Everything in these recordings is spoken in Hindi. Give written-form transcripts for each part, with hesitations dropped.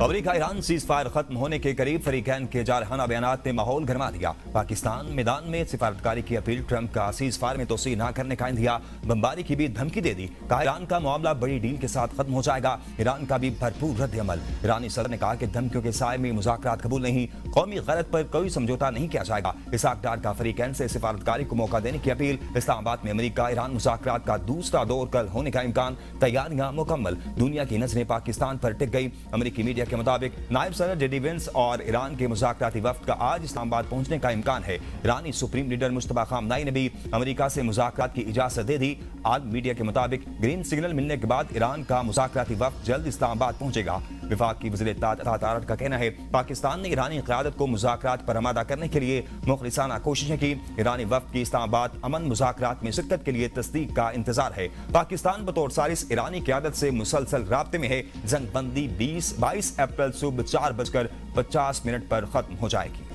अमेरिका ईरान सीज फायर खत्म होने के करीब फरीकैन के जारहाना बयानात ने माहौल गरमा दिया। पाकिस्तान मैदान में सिफारतकारी की अपील, ट्रंप का सीज फायर में तोसी न करने का इंदिया, बमबारी की भी धमकी दे दी। कहा ईरान का मामला बड़ी डील के साथ खत्म हो जाएगा। ईरान का भी भरपूर रद्द अमल। ईरानी सदर ने कहा कि धमकियों के साए में मुज़ाकरात कबूल नहीं, कौमी गैरत पर कोई समझौता नहीं किया जाएगा। इसहाक डार का फरीकैन से सिफारतकारी को मौका देने की अपील। इस्लामाबाद में अमेरिका ईरान मुज़ाकरात का दूसरा दौर कल होने का इम्कान, तैयारियां मुकम्मल। दुनिया की नजरें पाकिस्तान पर टिक गई। अमेरिकी मीडिया के मुताबिक नायब सदर जेडी वेंस और ईरान के मुज़ाकराती वफ्द का आज इस्लामाबाद पहुंचने का इम्कान है। ईरानी सुप्रीम लीडर मुस्तफा खामनाई ने भी अमेरिका से मुज़ाकरात की इजाजत दे दी। आल मीडिया के मुताबिक ग्रीन सिग्नल मिलने के बाद ईरान का मुज़ाकराती वफ्द जल्द इस्लामाबाद पहुंचेगा। विफाक की वज़ीर इत्तेलात का कहना है पाकिस्तान ने ईरानी क़यादत को मुज़ाकरात पर आमादा करने के लिए मुखलिसाना कोशिशें की। ईरानी वफ्द की इस्लामाबाद अमन मुज़ाकरात में शिरकत के लिए तस्दीक का इंतजार है। पाकिस्तान बतौर सालिस ईरानी क़यादत से मुसलसल राब्ते में है। जंगबंदी 22 अप्रैल सुबह 4:50 पर खत्म हो जाएगी।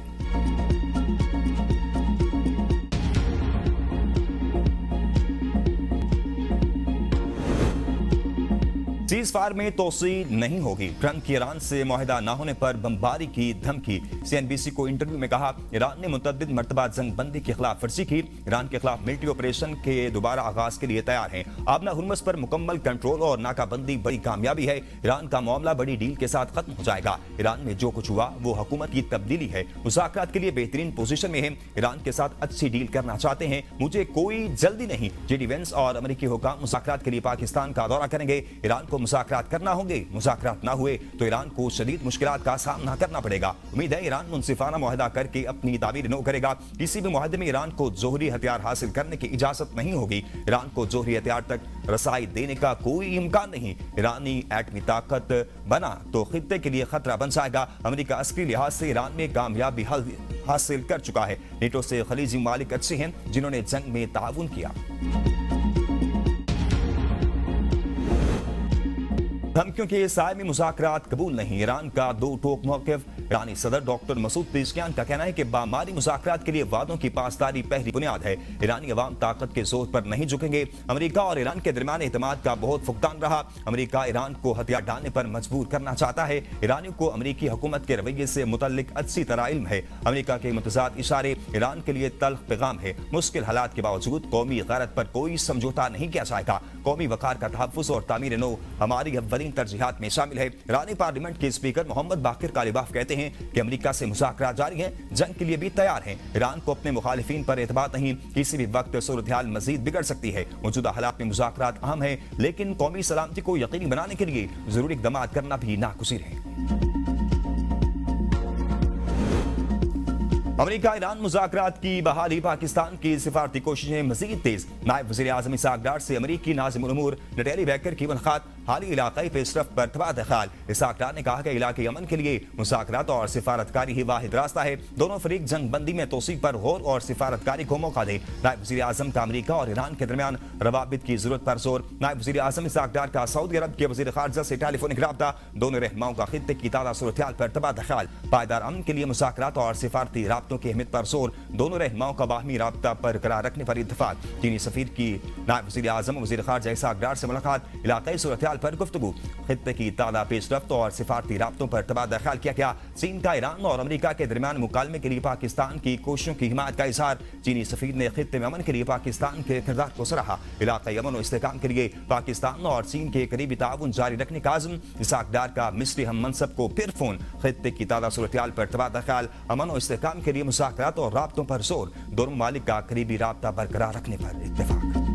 सीज फायर में तोसी नहीं होगी। ट्रंप की ईरान से मुआहिदा न होने पर बमबारी की धमकी। CNBC को इंटरव्यू में कहा ईरान ने मुतअद्दिद मर्तबा जंगबंदी की खिलाफ वर्जी की। ईरान के खिलाफ मिलिट्री ऑपरेशन के दोबारा आगाज के लिए तैयार हैं। आबना हुर्मुज़ पर मुकम्मल कंट्रोल और नाकाबंदी बड़ी कामयाबी है। ईरान का मामला बड़ी डील के साथ खत्म हो जाएगा। ईरान में जो कुछ हुआ वो हुकूमत की तब्दीली है। मुज़ाकरात के लिए बेहतरीन पोजीशन में है। ईरान के साथ अच्छी डील करना चाहते हैं। मुझे कोई जल्दी नहीं। जेडी वेंस और अमेरिकी हुकाम मुज़ाकरात के लिए पाकिस्तान का दौरा करेंगे। ईरान को मुज़ाकरात करना होंगे। मुज़ाकरात ना हुए तो ईरान को शदीद मुश्किलात का सामना करना पड़ेगा। उम्मीद है ईरान मुनसिफाना मुआहदा करके अपनी ताबीर नो करेगा। किसी भी मुआहदे में ईरान को जोहरी हथियार हासिल करने की इजाजत नहीं होगी। ईरान को जोहरी हथियार तक रसाई देने का कोई इम्कान नहीं। ईरानी एटमी ताकत बना तो खित्ते के लिए खतरा बन जाएगा। अमेरिका अस्करी लिहाज से ईरान में कामयाबी हासिल कर चुका है। नेटो से खलीजी मालिक अच्छे हैं जिन्होंने जंग में ताउन किया। धमकियों के साए में मुज़ाकरात कबूल नहीं। ईरान का दो टोक मौक़िफ़। ईरानी सदर डॉक्टर मसूद पेज़ेश्कियान का कहना है कि बामारी मुज़ाकरात के लिए वादों की पासदारी पहली बुनियाद है। ईरानी अवाम ताकत के जोर पर नहीं झुकेंगे। अमेरिका और ईरान के दरमियान एतमाद का बहुत फुकदान रहा। अमेरिका ईरान को हथियार डालने पर मजबूर करना चाहता है। ईरानियों को अमेरिकी हुकूमत के रवैये से मुतल्लिक अच्छी तरह इल्म है। अमेरिका के मुतज़ाद इशारे ईरान के लिए तल्ख पैगाम है। मुश्किल हालात के बावजूद कौमी गैरत पर कोई समझौता नहीं किया जाएगा। कौमी वक़ार का तहफ़्फ़ुज़ और तामीर नो हमारी अव्वलीन तरजीहात में शामिल है। ईरानी पार्लियामेंट के स्पीकर मोहम्मद बाकिर कालिबाफ कहते हैं कि अमेरिका से मुज़ाकरात जारी हैं, जंग के लिए भी तैयार हैं। ईरान को अपने मुखालिफिन पर एतबार नहीं। किसी भी वक्त सूरत हाल मजीद बिगड़ सकती है। मौजूदा हालात में मुज़ाकरात अहम है, लेकिन कौमी सलामती को यकीनी बनाने के लिए जरूरी इक़दामात करना भी नागुज़ीर है। अमेरिका ईरान मुज़ाकरात की बहाली, पाकिस्तान की सिफारती कोशिशें मजीद तेज। नायब वज़ीर आज़म इसहाक डार से अमेरिकी नाज़िमुल उमूर नटैली बैकर की मुलाकात। हाली इलाक़ाई पेशरफ़्त पर तबादला ख्याल। इसहाक डार ने कहा कि इलाक़ाई अमन के लिए मुज़ाकरात और सिफारतकारी ही वाहिद रास्ता है। दोनों फरीक जंगबंदी में तोसीक पर गौर और सिफारतकारी को मौका दे। नायब वज़ीर आज़म का अमेरिका और ईरान के दरमियान रवाबित की जरूरत पर जोर। नायब वज़ीर आज़म इसहाक डार का सऊदी अरब के वज़ीर ख़ारजा से टेलीफोनिक रब्ता। दोनों रहनुमाओं का खित्ते की ताज़ा सूरत हाल पर तबादला ख्याल। पायदार अमन के लिए मुज़ाकरात और सिफारती राब्तों की अहमियत पर जोर। दोनों रहनुमाओं का बाहमी राब्ता बरकरार रखने पर इत्तेफाक। चीनी सफीर की नायब वज़ीर आज़म वज़ीर ख़ारजा इसहाक डार से मुलाकात। इलाक़ाई सूरत हाल पर गुफ्तगू। खित्ते की ताज़ा पेशरफ्त और सिफारती राब्तों पर तबादला ख्याल किया गया। चीन का ईरान और अमेरिका के दरमियान मुकालमे के लिए पाकिस्तान की कोशिशों की हिमायत का इज़हार। चीनी सफीर ने खित्ते में अमन के लिए पाकिस्तान के किरदार को सराहा। इलाक़ाई अमन और इस्तेहकाम के लिए पाकिस्तान और चीन के करीबी ताउन जारी रखने का आज़म। इसहाक डार का मिस्री हम मनसब को फिर फोन। खित्ते की ताज़ा सूरत हाल पर तबादला ख्याल। अमन और इस्तेहकाम के लिए मुज़ाकरात और राब्तों पर जोर। दोनों ममालिक का करीबी राब्ता बरकरार रखने पर इत्तेफाक।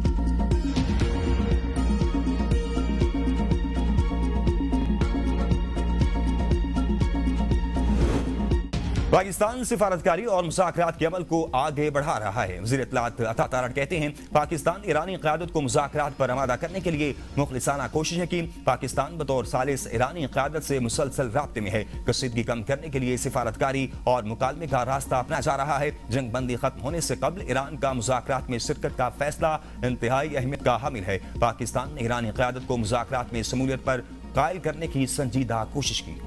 पाकिस्तान सिफारतकारी और मुज़ाकरात के अमल को आगे बढ़ा रहा है। वज़ीर इत्तेलात अता तारड़ कहते हैं पाकिस्तान ईरानी क़यादत को मुज़ाकरात पर आमादा करने के लिए मुखलिसाना कोशिशें की। पाकिस्तान बतौर सालिस ईरानी क़यादत से मुसलसल राब्ते में है। कशीदगी कम करने के लिए सिफारतकारी और मुकालमे का रास्ता अपनाया जा रहा है। जंगबंदी खत्म होने से कबल ईरान का मुज़ाकरात में शिरकत का फैसला इंतहाई अहमियत का हामिल है। पाकिस्तान ने ईरानी क़यादत को मुज़ाकरात में शमूलियत पर कायल करने की संजीदा कोशिश की।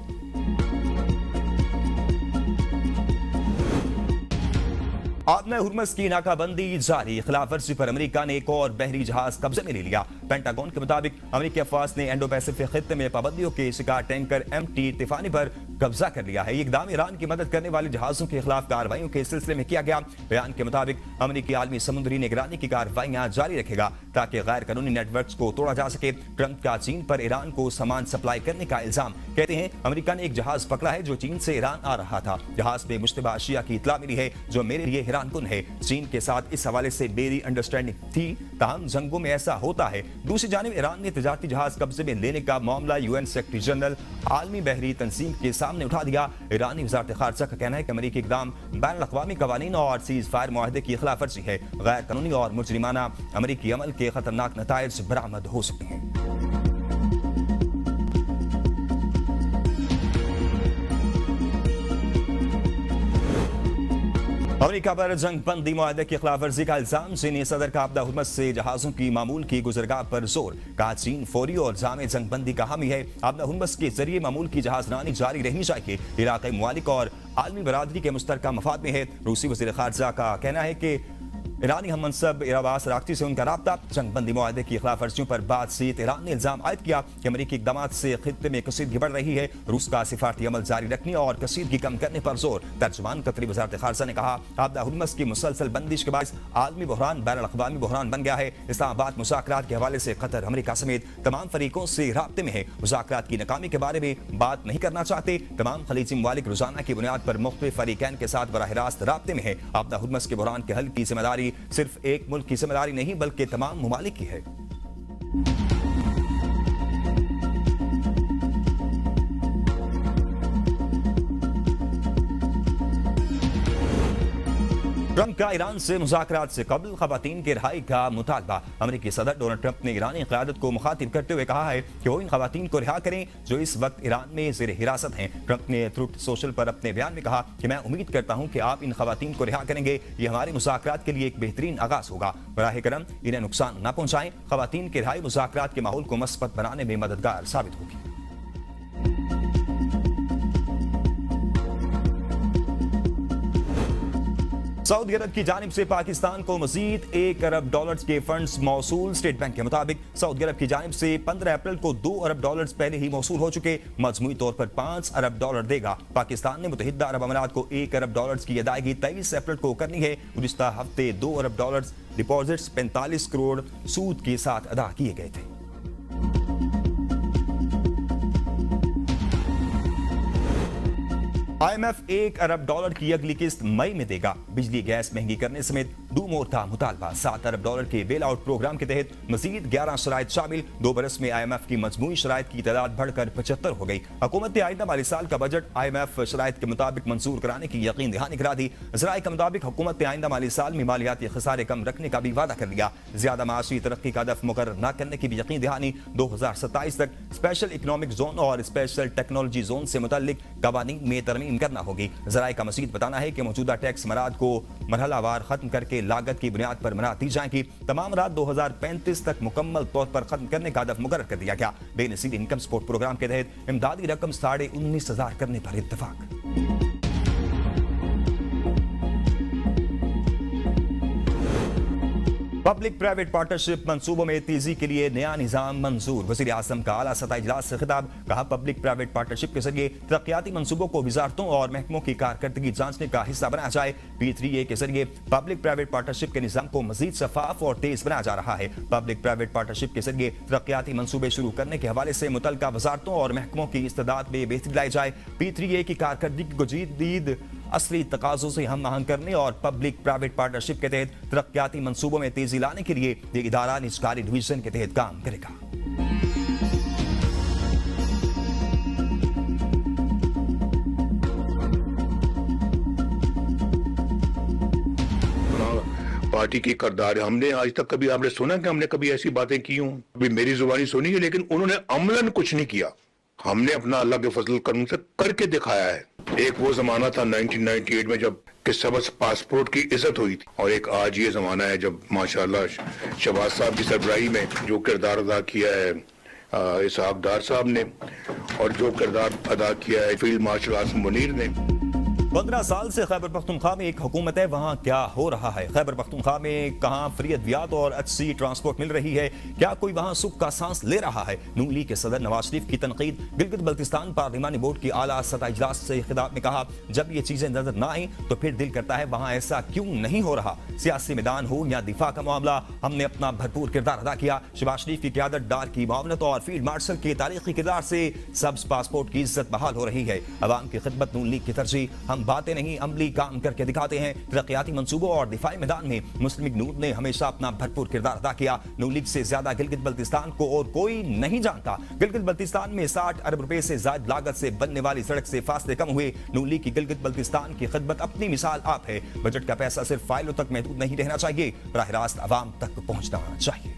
आबना हुर्मुज़ की नाकाबंदी जारी। खिलाफ वर्जी पर अमेरिका ने एक और बहरी जहाज कब्जे में ले लिया। पेंटागन के मुताबिक अमेरिकी अफवाज ने इंडो पैसिफिक खित्ते में पाबंदियों के शिकार टैंकर MT तिफानी पर कब्जा कर लिया है। ये इकदाम ईरान की मदद करने वाले जहाजों के खिलाफ कार्रवाइयों के सिलसिले में किया गया। बयान के मुताबिक अमेरिकी आलमी समुद्री निगरानी की कार्रवाइयां जारी रखेगा ताकि गैर कानूनी नेटवर्क्स को तोड़ा जा सके। ट्रंप का चीन पर ईरान को सामान सप्लाई करने का इल्जाम। कहते हैं अमेरिका ने एक जहाज पकड़ा है जो चीन से ईरान आ रहा था। जहाज में मुश्तबा अशिया की इत्तला मिली है जो मेरे लिए हैरानकुन है। चीन के साथ इस हवाले से मेरी अंडरस्टैंडिंग थी, ताहम जंगों में ऐसा होता है। दूसरी जानिब ईरान ने तजारती जहाज कब्जे में लेने का मामला UN सेक्रेटरी जनरल आलमी बहरी तंजीम के सामने उठा दिया। ईरानी वज़ारत खारजा का कहना है कि अमेरिकी इक़दाम बैनुल अक़वामी क़वानीन और सीज़ फायर मुआहदे की खिलाफ वर्जी है। गैर कानूनी और मुजरिमाना अमेरिकी अमल के खतरनाक नताइज बरामद हो सकते हैं। अमेरिका पर जंग बंदी मुआहदे की खिलाफ वर्जी का इल्जाम। चीनी सदर का आबदा हुर्मत से जहाजों की मामूल की गुजरगाह पर जोर। कहा चीन फौरी और जामे जंग बंदी का हामी है। आबदा हुर्मत के जरिए मामूल की जहाजरानी जारी रहनी चाहिए। इलाक़ाई मुमालिक और आलमी बरादरी के मुश्तरका मफाद में है। रूसी वज़ीर ख़ारजा का कहना है कि ईरानी हम मनसब इराबास राक्ती से उनका राब्ता। जंग बंदी मुआहदे की खिलाफ वर्जियों पर बातचीत। ईरान ने इल्जाम आयद किया कि अमेरिकी इक़दामात से खित्ते में कसीदगी बढ़ रही है। रूस का सिफारती अमल जारी रखने और कसीदगी कम करने पर जोर। तर्जुमान कतरी वज़ारत ख़ारजा ने कहा आबदा हुर्मस की मुसलसल बंदिश के बाद आलमी बहरान बैनुल अक़वामी बहरान बन गया है। इस्लामाबाद मुज़ाकरात के हवाले से कतर अमेरिका समेत तमाम फरीकों से राब्ते में है। मुज़ाकरात की नाकामी के बारे में बात नहीं करना चाहते। तमाम खलीजी ममालिक रोजाना की बुनियाद पर मुख्तलिफ फरीकैन के साथ बराह रास्त राब्ते में है। आबदा हुर्मस के बहरान के हल की जिम्मेदारी सिर्फ एक मुल्क की जिम्मेदारी नहीं बल्कि तमाम ममालिक की है। ट्रंप का ईरान से मुज़ाकरात से कबल ख़वातीन की रिहाई का मुतालबा। अमेरिकी सदर डोनाल्ड ट्रंप ने ईरानी क़यादत को मुखातिब करते हुए कहा है कि वो इन ख़वातीन को रिहा करें जो इस वक्त ईरान में ज़ेर हिरासत हैं। ट्रंप ने ट्रुथ सोशल पर अपने बयान में कहा कि मैं उम्मीद करता हूं कि आप इन ख़वातीन को रिहा करेंगे। ये हमारे मुज़ाकरात के लिए एक बेहतरीन आगाज़ होगा। बराह करम इन्हें नुकसान न पहुंचाएं। ख़वातीन की रिहाई मुज़ाकरात के माहौल को मस्बत बनाने में मददगार साबित होगी। सऊदी अरब की जानिब से पाकिस्तान को मजीद $1 अरब के फंड्स मौसूल। स्टेट बैंक के मुताबिक सऊदी अरब की जानिब से 15 अप्रैल को $2 अरब पहले ही मौसूल हो चुके। मजमूई तौर पर $5 अरब देगा। पाकिस्तान ने मुत्तहिदा अरब अमारात को $1 अरब की अदायगी 23 अप्रैल को करनी है। गुज़िश्ता हफ्ते $2 अरब डिपॉजिट्स 45 करोड़ सूद के साथ अदा किए गए थे। IMF $1 अरब की अगली किस्त मई में देगा। बिजली गैस महंगी करने समेत दो मोर था मुतालबा। $7 अरब के बेल आउट प्रोग्राम के तहत मजीद 11 शराइत शामिल। 2 बरस में IMF की मजमूई शराइत की तादाद बढ़कर 75 हो गई। हुकूमत ने आइंदा माली साल का बजट IMF शराइत के मुताबिक मंजूर कराने की यकीन दहानी करा दी। ज़राए के मुताबिक हुकूमत ने आइंदा माली साल में मालियाती खसारे कम रखने का भी वादा कर लिया। ज्यादा माशी तरक्की का हदफ मुकर्रर न करने की भी यकीन दहानी। 2027 तक स्पेशल इकनॉमिक जोन और स्पेशल टेक्नोलॉजी जोन से मुतल्लिक कवानीन में तरमीम करना होगी। ज़राए का मज़ीद बताना है कि मौजूदा टैक्स मराद को मरहलावार खत्म करके लागत की बुनियाद पर मना दी जाएंगी। तमाम रात 2035 तक मुकम्मल तौर पर खत्म करने का हदफ मुकर्रर कर दिया गया। बेनज़ीर इनकम सपोर्ट प्रोग्राम के तहत इमदादी रकम 19,500 करने पर इत्तफाक। पब्लिक प्राइवेट पार्टनरशिप मंसूबों में तेजी के लिए नया निजाम मंजूर। वज़ीर आज़म का आला सतह इजलास से खिताब। कहा पब्लिक प्राइवेट पार्टनरशिप के जरिए तरक्याती मंसूबों को वजारतों और महकमों की कारकर्दगी जांचने का हिस्सा बनाया जाए। P3A के जरिए पब्लिक प्राइवेट पार्टनरशिप के निजाम को मजीद शफाफ और तेज बनाया जा रहा है। पब्लिक प्राइवेट पार्टनरशिप के जरिए तरक्याती मंसूबे शुरू करने के हवाले से मुतल्लिका वजारतों और महकमों की इस्तेदाद में बेहतरी लाई जाए। P3A की कारकर्दगी को जदीद असली तकाज़ों से हम आहंग करने और पब्लिक प्राइवेट पार्टनरशिप के तहत तरक्याती मंसूबों में तेजी लाने के लिए ये इदारा निजकारी डिवीजन के तहत काम करेगा। पार्टी की करदार हमने आज तक कभी आपने सुना कि हमने कभी ऐसी बातें की हों? अभी मेरी जुबानी सुनी है लेकिन उन्होंने अमलन कुछ नहीं किया। हमने अपना अल्लाह के फजल करम से करके दिखाया है। एक वो जमाना था 1998 में जब कि सबस पासपोर्ट की इज्जत हुई थी और एक आज ये जमाना है जब माशाल्लाह शहबाज साहब की सरबराही में जो किरदार अदा किया है इसहाक डार साहब ने और जो किरदार अदा किया है फील्ड मार्शल आसिम मुनीर ने। 15 साल से खैबर पख्तूनख्वा में एक हुकूमत है, वहाँ क्या हो रहा है? खैबर पख्तूनख्वा में कहाँ फ्री अद्वियात और अच्छी ट्रांसपोर्ट मिल रही है? क्या कोई वहाँ सुख का सांस ले रहा है? नून लीग के सदर नवाज शरीफ की तनकीद। गिलगित बल्तिस्तान पार्लिमानी बोर्ड की आला सतह इजलास से खिताब में कहा, जब ये चीजें नजर ना आई तो फिर दिल करता है वहाँ ऐसा क्यों नहीं हो रहा। सियासी मैदान हो या दिफा का मामला, हमने अपना भरपूर किरदार अदा किया। शहबाज शरीफ की क़यादत, डार की मावनत और फील्ड मार्शल के तारीखी किरदार से सब्ज पासपोर्ट की इज्जत बहाल हो रही है। अवाम की खिदमत नून लीग की तरजीह। हम बातें नहीं अमली काम करके दिखाते हैं। तरक्याती मंसूबों और दिफाई मैदान में मुस्लिम लीग नून ने हमेशा अपना भरपूर किरदार अदा किया। नून लीग से ज्यादा गिलगित बल्तिस्तान को और कोई नहीं जानता। गिलगित बल्तिस्तान में 60 अरब रुपए से ज्यादा लागत से बनने वाली सड़क से फासले कम हुए। नून लीग की गिलगित बल्तिस्तान की खिदमत अपनी मिसाल आप है। बजट का पैसा सिर्फ फाइलों तक महदूद नहीं रहना चाहिए, बराह रास्त अवाम तक पहुंचना चाहिए।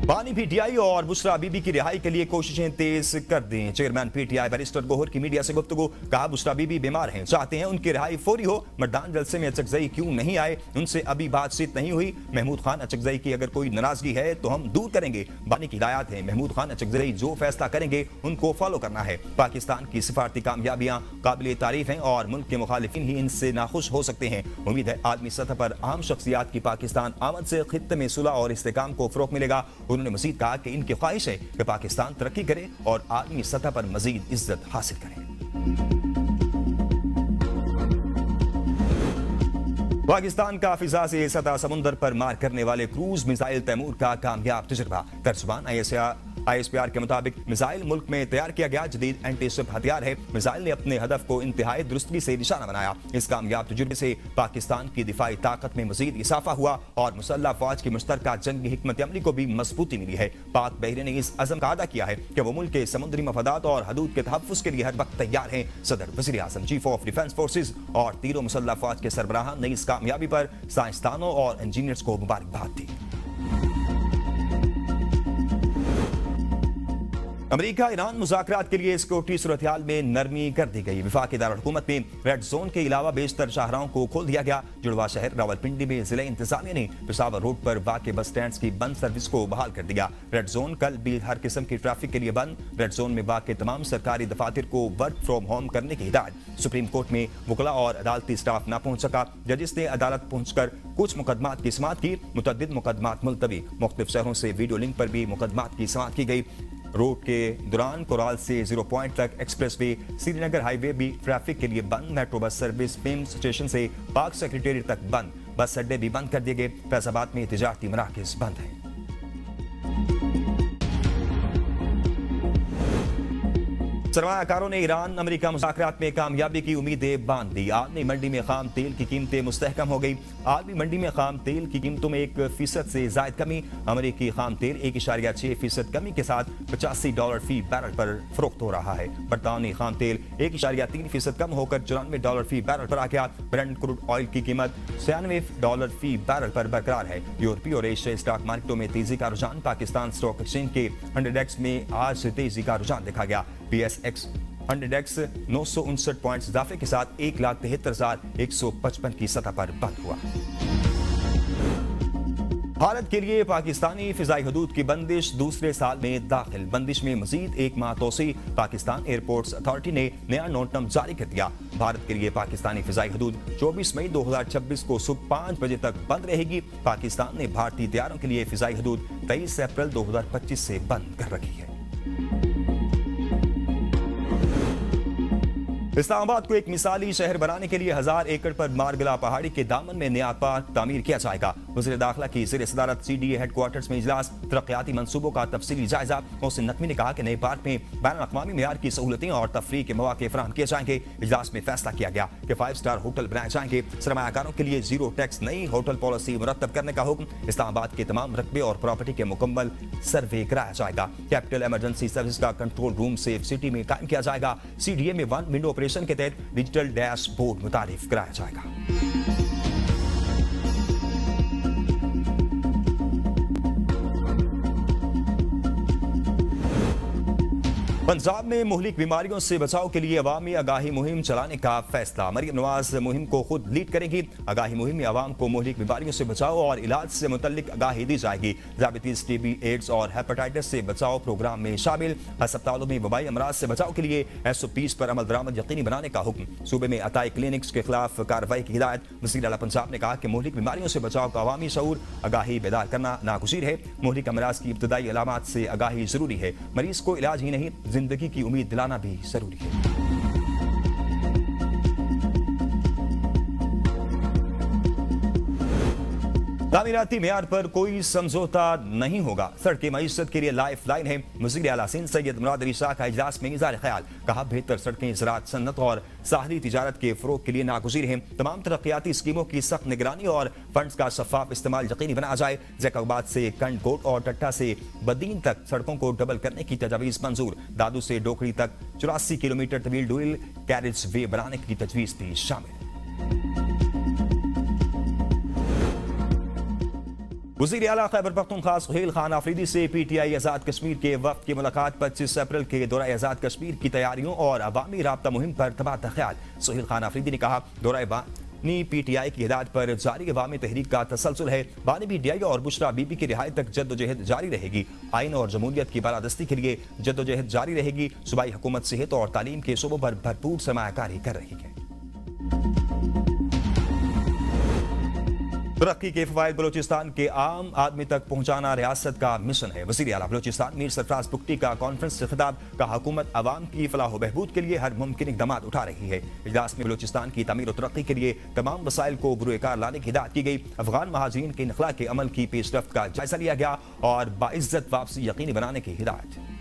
बानी पीटीआई और बुशरा बीबी की रिहाई के लिए कोशिशें तेज कर दें। चेयरमैन पीटीआई बैरिस्टर गोहर की मीडिया से गुफ्तगू। कहा, बुशरा बीबी बीमार हैं, चाहते हैं उनकी रिहाई फौरी हो। मर्दान जलसे में अचकजई क्यों नहीं आए? उनसे अभी बातचीत नहीं हुई। महमूद खान अचकजई की अगर कोई नाराजगी है तो हम दूर करेंगे। बानी की हिदायत है, महमूद खान अचकजई जो फैसला करेंगे उनको फॉलो करना है। पाकिस्तान की सिफारती कामयाबियां काबिल तारीफ हैं और मुल्क के मुखालिफिन ही इनसे नाखुश हो सकते हैं। उम्मीद है आलमी सतह पर आम शख्सियात की पाकिस्तान आमद से खित्ते में सुलह और इस्तेकाम को फरोग मिलेगा। उन्होंने मजीद कहा कि इनकी ख्वाहिश है कि पाकिस्तान तरक्की करे और आलमी सतह पर मजीद इज्जत हासिल करे। पाकिस्तान का फिजा से सतह समुंदर पर मार करने वाले क्रूज मिसाइल तैमूर का कामयाब तजुर्बा। तर्जुमान ISPR के मुताबिक मिसाइल मुल्क में तैयार किया गया जदीद एंटी शिप हथियार है। मिसाइल ने अपने हदफ को इंतहाई दुरुस्ती से निशाना बनाया। इस कामयाब तजुर्बे से पाकिस्तान की दिफाई ताकत में मजीद इजाफा हुआ और मुसल्लह फौज की मुश्तरका जंगी हिकमत अमली को भी मजबूती मिली है। पाक बहरीन ने इस अज़म का अदा किया है कि वो मुल्क के समुद्री मफादात और हदूद के तहफ़्फ़ुज़ के लिए हर वक्त तैयार हैं। सदर, वज़ीर आज़म, चीफ ऑफ डिफेंस फोर्सेज और तीनों मुसल्लह फौज के सरबराहान ने इस कामयाबी पर साइंसदानों और इंजीनियर्स को मुबारकबाद दी। अमेरिका ईरान मुज़ाकरात के लिए सिक्योरिटी सूरत हाल में नरमी कर दी गई। वफाकी दारुल-हुकूमत में रेड जोन के अलावा बेशतर शाहराहों को खोल दिया गया। जुड़वा शहर रावलपिंडी में जिला इंतजामिया ने पेशावर रोड पर वाक़ बस स्टैंड की बंद सर्विस को बहाल कर दिया। रेड जोन कल भी हर किस्म की ट्रैफिक के लिए बंद। रेड जोन में वाक़ तमाम सरकारी दफातर को वर्क फ्रॉम होम करने की हिदायत। सुप्रीम कोर्ट में वकला और अदालती स्टाफ न पहुंच सका। जजिस ने अदालत पहुंचकर कुछ मुकदमात की समाअत की। मुतअद्दिद मुकदमात मुलतवी। मुख्तलिफ शहरों से वीडियो लिंक पर भी मुकदमात की समाअत की गई। रोड के दौरान कोराल से 0 पॉइंट तक एक्सप्रेस वे, श्रीनगर हाईवे भी ट्रैफिक के लिए बंद। मेट्रो बस सर्विस पेम स्टेशन से पार्क सेक्रेटेरिएट तक बंद। बस अड्डे भी बंद कर दिए गए। फैजाबाद में तिजारती मराकज़ बंद हैं। सरमायाकारों ने ईरान अमेरिका मुज़ाकरात में कामयाबी की उम्मीदें बांध दी। आलमी मंडी में खाम तेल की कीमतें मुस्तहकम हो गई। आलमी मंडी में खाम तेल की कीमतों में 1% से जायद कमी। अमेरिकी खाम तेल 1.6% कमी के साथ $85 फी बैरल पर फरोख्त हो रहा है। बरतानी खाम तेल 1.3% कम होकर $94 फी बैरल पर आ गया। ब्रेंट क्रूड ऑयल की कीमत $96 फी बैरल पर बरकरार है। यूरोपीय और एशियाई स्टॉक मार्केटों में तेजी का रुझान। पाकिस्तान स्टॉक एक्सचेंज के 100x में आज से तेजी का रुझान देखा गया। PSX 100x 959 पॉइंट्स इजाफे के साथ 1,73,155 की सतह पर बंद हुआ। भारत के लिए पाकिस्तानी फिजाई हदूद की बंदिश दूसरे साल में दाखिल। बंदिश में मजीद 1 माह तोसी। पाकिस्तान एयरपोर्ट्स अथॉरिटी ने नया नोटम जारी कर दिया। भारत के लिए पाकिस्तानी फिजाई हदूद 24 मई 2026 को सुबह 5 बजे तक बंद रहेगी। पाकिस्तान ने भारतीय तैयारों के लिए फिजाई हदूद 23 अप्रैल 2025 से बंद कर रखी है। इस्लामाबाद को एक मिसाली शहर बनाने के लिए 1000 एकड़ पर मारगला पहाड़ी के दामन में नया पार्क तामीर किया जाएगा। वज़ीर दाखिला की ज़ेर सदारत CDA हेडक्वार्टर्स में इजलास। तरक्याती मंसूबों का तफसीली जायजा। मोहसिन नकवी ने कहा कि नए पार्क में बैनुल-अक़वामी मेयार की सहूलतें और तफरीह के मौके फराहम किए जाएंगे। इजलास में फैसला किया गया कि 5 स्टार होटल बनाए जाएंगे। सरमायाकारों के लिए 0 टैक्स नई होटल पॉलिसी मुरतब करने का हुक्म। इस्लामाबाद के तमाम रकबे और प्रॉपर्टी के मुकम्मल सर्वे कराया जाएगा। कैपिटल इमरजेंसी सर्विस का कंट्रोल रूम सेफ सिटी में कायम किया जाएगा। CDA में 1 विंडो ऑपरेशन के तहत डिजिटल डैशबोर्ड मुतारिफ कराया जाएगा। पंजाब में मुहलिक बीमारियों से बचाव के लिए अवामी आगाही मुहिम चलाने का फैसला। मरियम नवाज मुहिम को खुद लीड करेंगी। आगाही मुहिम में अवाम को मुहलिक बीमारियों से बचाव और इलाज से मुतल्लिक आगाही दी जाएगी। डायबिटीज, टीबी, एड्स और हेपेटाइटिस से बचाव प्रोग्राम में शामिल। अस्पतालों में वबाई अमराज से बचाव के लिए SOPs पर अमल दरामद यकीनी बनाने का हुक्म। सूबे में अताई क्लिनिक्स के खिलाफ कार्रवाई की हिदायत। वज़ीर आला पंजाब ने कहा कि मुहलिक बीमारियों से बचाव का अवामी शऊर आगाही बेदार करना नागुज़ीर है। मुहलिक अमराज की इब्तदाई अलामात से आगाही जरूरी है। मरीज को इलाज ही नहीं, जिंदगी की उम्मीद दिलाना भी जरूरी है। तामीराती मेयार पर कोई समझौता नहीं होगा। सड़कें मईशत के लिए लाइफ लाइन है। वज़ीर आला सिंध सैयद मुराद अली शाह का इजलास में इज़हार ख्याल। कहा बेहतर सड़कें ज़राअत, सन्नत और साहली तिजारत के फ़रोग़ के लिए नागुज़ीर हैं। तमाम तरक्याती स्कीमों की सख्त निगरानी और फंड्स का शफाफ इस्तेमाल यकीनी बनाया जाए। जैकबाद से कंड कोट और टट्टा से बदीन तक सड़कों को डबल करने की तजवीज़ मंजूर। दादू से डोकड़ी तक 84 किलोमीटर तवील डुअल कैरेज वे बनाने की तजवीज़ भी शामिल। वज़ीर आला खैबर पख्तूनख्वा सुहेल खान आफरीदी से PTI आज़ाद कश्मीर के वफ्द की मुलाकात। 25 अप्रैल के दौरा आज़ाद कश्मीर की तैयारियों और अवामी राब्ता मुहिम पर तबादला ख्याल। सुहेल खान आफरीदी ने कहा दौरा बानी PTI की हिदायत पर जारी अवामी तहरीक का तसलसल है। बानी PTI और बुशरा बीबी की रिहाई तक जद्दोजहद जारी रहेगी। आइन और जमहूरियत की बालादस्ती के लिए जद्दोजहद जारी रहेगी। सूबाई हुकूमत सेहत और तालीम के शोबों पर भरपूर सरमायाकारी कर रही है। तरक्की के फवायद बलोचिस्तान के आम आदमी तक पहुंचाना रियासत का मिशन है। वज़ीर आला बलोचिस्तान मीर सरफराज बुगटी का कॉन्फ्रेंस से खिताब। का हुकूमत अवाम की फलाह व बहबूद के लिए हर मुमकिन इक़दामात उठा रही है। इजलास में बलोचिस्तान की तमीर और तरक्की के लिए तमाम वसाइल को बुरुएकार लाने की हिदायत की गई। अफगान महाजिरीन के इनखला के अमल की पेशरफ्त का जायजा लिया गया और बाइज्जत वापसी यकीनी बनाने की हिदायत।